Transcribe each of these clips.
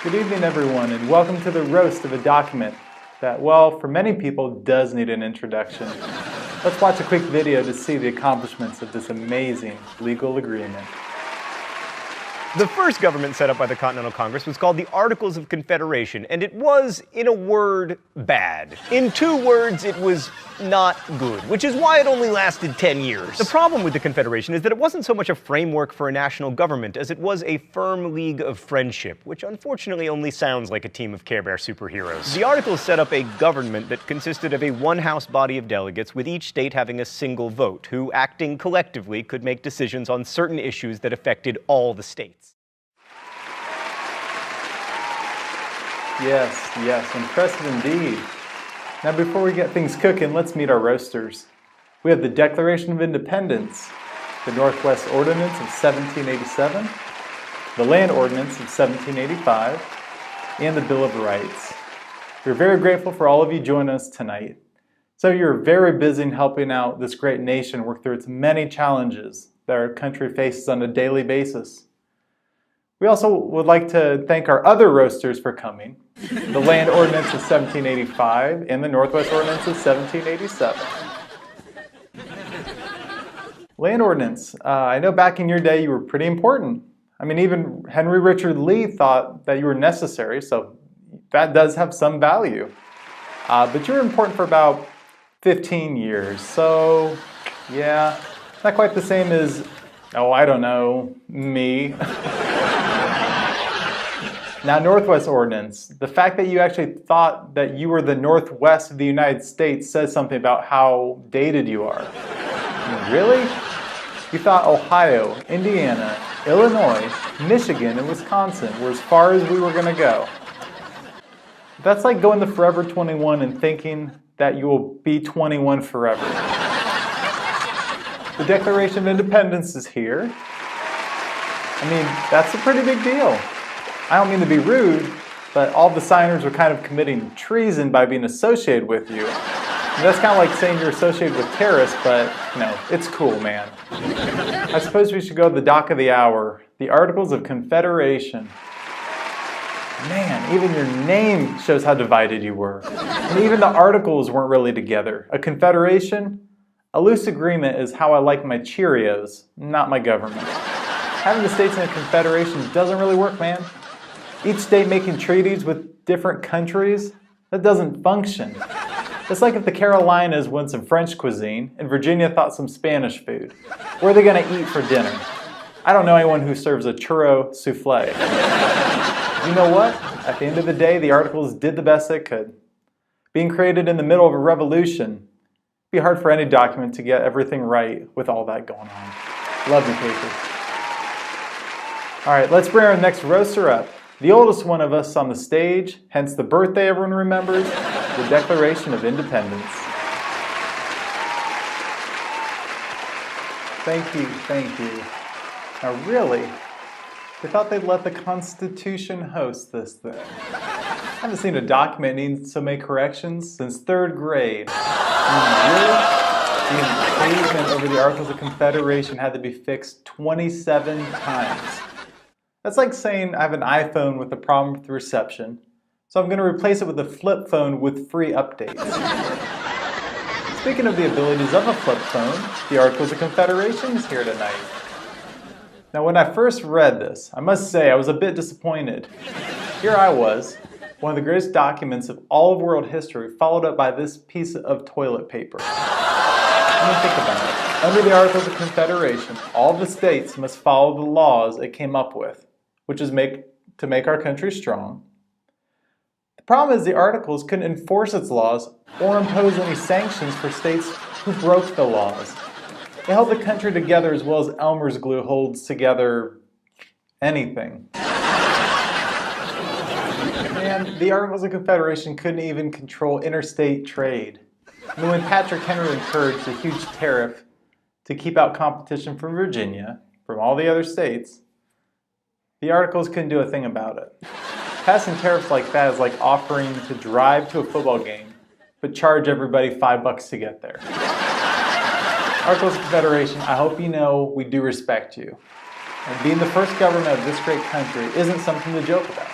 Good evening, everyone, and welcome to the roast of a document that, well, for many people, does need an introduction. Let's watch a quick video to see the accomplishments of this amazing legal agreement. The first government set up by the Continental Congress was called the Articles of Confederation, and it was, in a word, bad. In 2 words, it was not good, which is why it only lasted 10 years. The problem with the Confederation is that it wasn't so much a framework for a national government as it was a firm league of friendship, which unfortunately only sounds like a team of Care Bear superheroes. The Articles set up a government that consisted of a one-house body of delegates, with each state having a single vote, who, acting collectively, could make decisions on certain issues that affected all the states. Yes, impressive indeed. Now before we get things cooking, let's meet our roasters. We have the Declaration of Independence, the Northwest Ordinance of 1787, the Land Ordinance of 1785, and the Bill of Rights. We're very grateful for all of you joining us tonight. So you're very busy in helping out this great nation work through its many challenges that our country faces on a daily basis. We also would like to thank our other roasters for coming, the Land Ordinance of 1785 and the Northwest Ordinance of 1787. Land Ordinance, I know back in your day you were pretty important. I mean, even Henry Richard Lee thought that you were necessary, so that does have some value. But you were important for about 15 years, so yeah, not quite the same as, oh, I don't know, me. Now, Northwest Ordinance, the fact that you actually thought that you were the Northwest of the United States says something about how dated you are. I mean, really? You thought Ohio, Indiana, Illinois, Michigan, and Wisconsin were as far as we were going to go. That's like going to Forever 21 and thinking that you will be 21 forever. The Declaration of Independence is here. I mean, that's a pretty big deal. I don't mean to be rude, but all the signers are kind of committing treason by being associated with you. And that's kind of like saying you're associated with terrorists, but no, it's cool, man. I suppose we should go to the dock of the hour, the Articles of Confederation. Man, even your name shows how divided you were. And even the articles weren't really together. A confederation? A loose agreement is how I like my Cheerios, not my government. Having the states in a confederation doesn't really work, man. Each state making treaties with different countries, that doesn't function. It's like if the Carolinas want some French cuisine and Virginia thought some Spanish food. What are they going to eat for dinner? I don't know anyone who serves a churro souffle. You know what? At the end of the day, the Articles did the best they could. Being created in the middle of a revolution, it'd be hard for any document to get everything right with all that going on. Love me, papers. All right, let's bring our next roaster up. The oldest one of us on the stage, hence the birthday everyone remembers, the Declaration of Independence. Thank you. Now really, they thought they'd let the Constitution host this thing. I haven't seen a document need so many corrections since 3rd grade. I mean, really? The engagement over the Articles of Confederation had to be fixed 27 times. That's like saying I have an iPhone with a problem with the reception, so I'm going to replace it with a flip phone with free updates. Speaking of the abilities of a flip phone, the Articles of Confederation is here tonight. Now when I first read this, I must say I was a bit disappointed. Here I was, one of the greatest documents of all of world history, followed up by this piece of toilet paper. Let me think about it. Under the Articles of Confederation, all the states must follow the laws it came up with, which is to make our country strong. The problem is the Articles couldn't enforce its laws or impose any sanctions for states who broke the laws. They held the country together as well as Elmer's glue holds together anything. And the Articles of Confederation couldn't even control interstate trade. I mean, when Patrick Henry encouraged a huge tariff to keep out competition from Virginia, from all the other states, the Articles couldn't do a thing about it. Passing tariffs like that is like offering to drive to a football game, but charge everybody $5 to get there. Articles of Confederation, I hope you know we do respect you. And being the first government of this great country isn't something to joke about.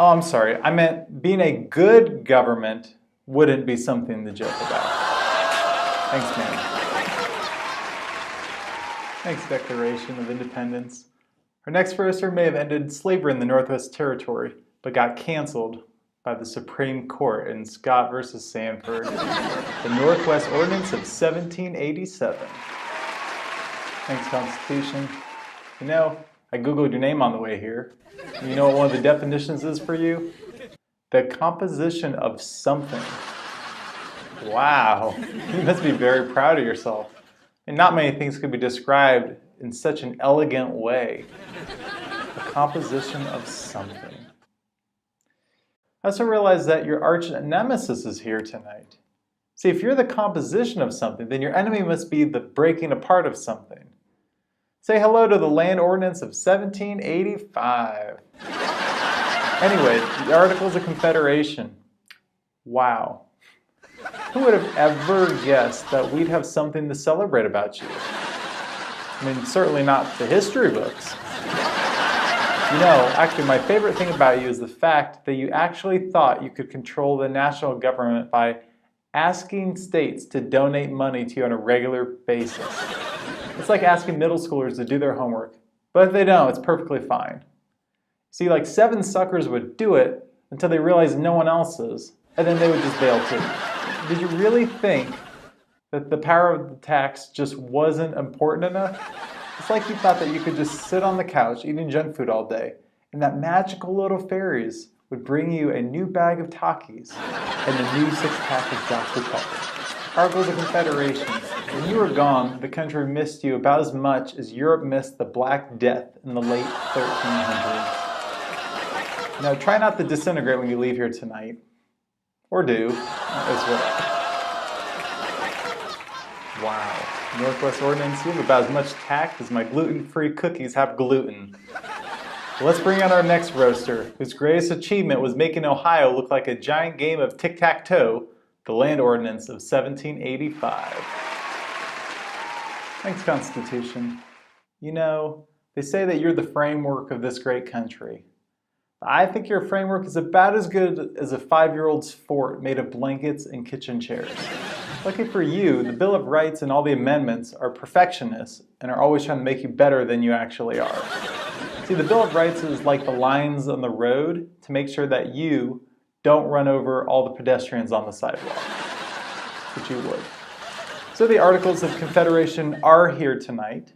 Oh, I'm sorry. I meant being a good government wouldn't be something to joke about. Thanks, man. Thanks, Declaration of Independence. Our next roaster may have ended slavery in the Northwest Territory, but got canceled by the Supreme Court in Scott versus Sanford, the Northwest Ordinance of 1787. Thanks, Constitution. You know, I Googled your name on the way here. You know what one of the definitions is for you? The composition of something. Wow, you must be very proud of yourself. And not many things could be described in such an elegant way. The composition of something. I also realized that your arch nemesis is here tonight. See, if you're the composition of something, then your enemy must be the breaking apart of something. Say hello to the Land Ordinance of 1785. Anyway, the Articles of Confederation. Wow. Who would have ever guessed that we'd have something to celebrate about you? I mean, certainly not the history books. You know, actually, my favorite thing about you is the fact that you actually thought you could control the national government by asking states to donate money to you on a regular basis. It's like asking middle schoolers to do their homework. But if they don't, it's perfectly fine. See, like 7 suckers would do it until they realized no one else is, and then they would just bail too. Did you really think that the power of the tax just wasn't important enough? It's like you thought that you could just sit on the couch eating junk food all day, and that magical little fairies would bring you a new bag of Takis and a new 6-pack of Dr. Pepper. Articles of Confederation. When you were gone, the country missed you about as much as Europe missed the Black Death in the late 1300s. Now try not to disintegrate when you leave here tonight. Or do, as well. Wow. Northwest Ordinance, you have about as much tact as my gluten-free cookies have gluten. Let's bring on our next roaster, whose greatest achievement was making Ohio look like a giant game of tic-tac-toe, the Land Ordinance of 1785. Thanks, Constitution. You know, they say that you're the framework of this great country. I think your framework is about as good as a 5-year-old's fort made of blankets and kitchen chairs. Lucky for you, the Bill of Rights and all the amendments are perfectionists and are always trying to make you better than you actually are. See, the Bill of Rights is like the lines on the road to make sure that you don't run over all the pedestrians on the sidewalk, which you would. So the Articles of Confederation are here tonight.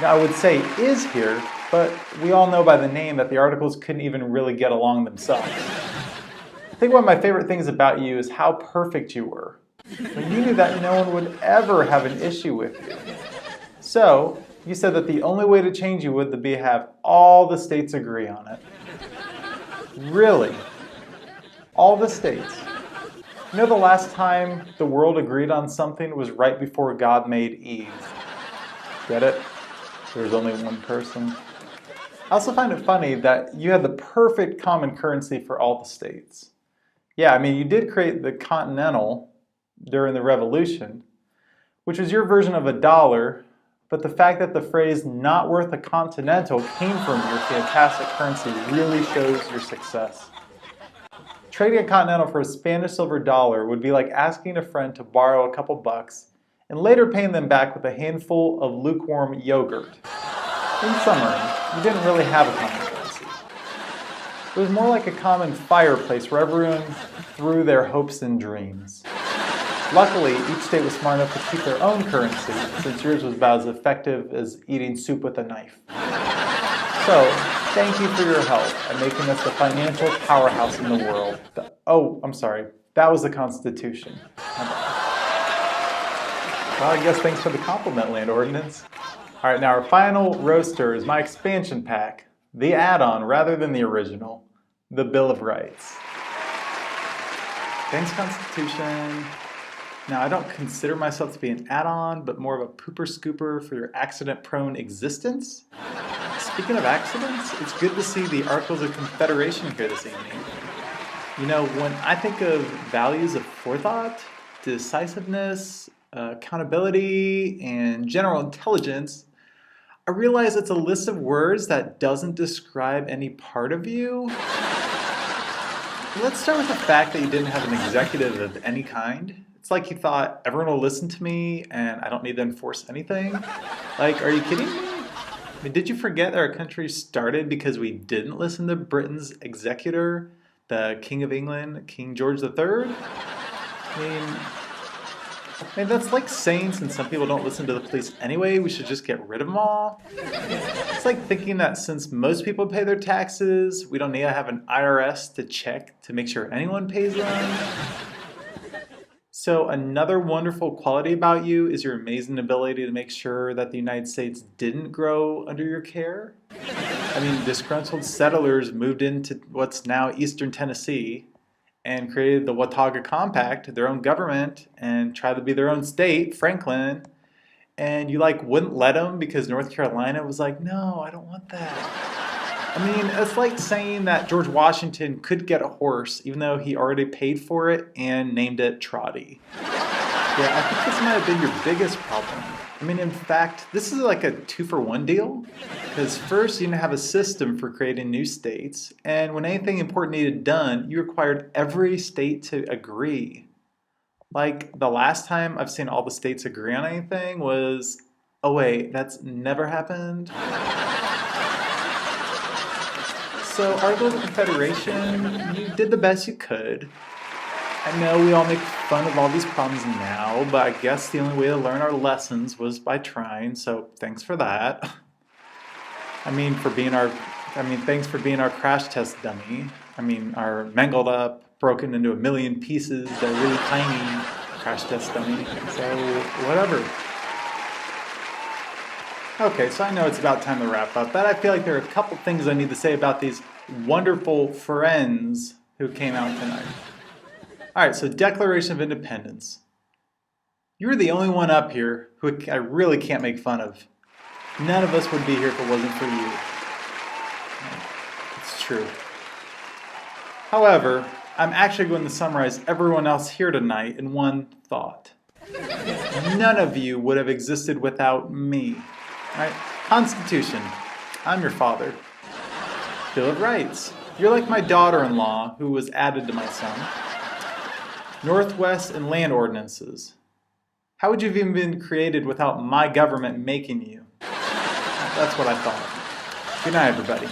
Now, I would say is here, but we all know by the name that the Articles couldn't even really get along themselves. I think one of my favorite things about you is how perfect you were. When you knew that no one would ever have an issue with you. So, you said that the only way to change you would be to have all the states agree on it. Really? All the states? You know, the last time the world agreed on something was right before God made Eve. Get it? There was only one person. I also find it funny that you had the perfect common currency for all the states. Yeah, I mean, you did create the Continental during the Revolution, which was your version of $1, but the fact that the phrase "not worth a continental" came from your fantastic currency really shows your success. Trading a continental for a Spanish silver dollar would be like asking a friend to borrow a couple bucks and later paying them back with a handful of lukewarm yogurt. In summary, you didn't really have a common currency. It was more like a common fireplace where everyone threw their hopes and dreams. Luckily, each state was smart enough to keep their own currency, since yours was about as effective as eating soup with a knife. So, thank you for your help at making us the financial powerhouse in the world. I'm sorry, that was the Constitution. Well, I guess thanks for the compliment, Land Ordinance. All right, now our final roaster is my expansion pack, the add-on rather than the original, the Bill of Rights. Thanks, Constitution. Now, I don't consider myself to be an add-on, but more of a pooper-scooper for your accident-prone existence. Speaking of accidents, it's good to see the Articles of Confederation here this evening. You know, when I think of values of forethought, decisiveness, accountability, and general intelligence, I realize it's a list of words that doesn't describe any part of you. Let's start with the fact that you didn't have an executive of any kind. It's like you thought everyone will listen to me and I don't need to enforce anything. Like, are you kidding me? I mean, did you forget that our country started because we didn't listen to Britain's executor, the King of England, King George III? I mean, that's like saying since some people don't listen to the police anyway, we should just get rid of them all. It's like thinking that since most people pay their taxes, we don't need to have an IRS to check to make sure anyone pays them. So another wonderful quality about you is your amazing ability to make sure that the United States didn't grow under your care. I mean, disgruntled settlers moved into what's now Eastern Tennessee and created the Watauga Compact, their own government, and tried to be their own state, Franklin. And you wouldn't let them because North Carolina was like, no, I don't want that. I mean, it's like saying that George Washington could get a horse even though he already paid for it and named it Trotty. Yeah, I think this might have been your biggest problem. I mean, in fact, this is like a 2-for-1 deal. Because first, you didn't have a system for creating new states, and when anything important needed done, you required every state to agree. Like, the last time I've seen all the states agree on anything was, oh wait, that's never happened? So, Article of Confederation, you did the best you could. I know we all make fun of all these problems now, but I guess the only way to learn our lessons was by trying, so thanks for that. Thanks for being our crash test dummy. I mean, our mangled up, broken into a million pieces, the really tiny crash test dummy. So, whatever. Okay, so I know it's about time to wrap up, but I feel like there are a couple things I need to say about these wonderful friends who came out tonight. Alright, so Declaration of Independence. You're the only one up here who I really can't make fun of. None of us would be here if it wasn't for you. It's true. However, I'm actually going to summarize everyone else here tonight in one thought. None of you would have existed without me. Right? Constitution. I'm your father. Bill of Rights. You're like my daughter-in-law who was added to my son. Northwest and Land Ordinances. How would you have even been created without my government making you? That's what I thought. Good night, everybody.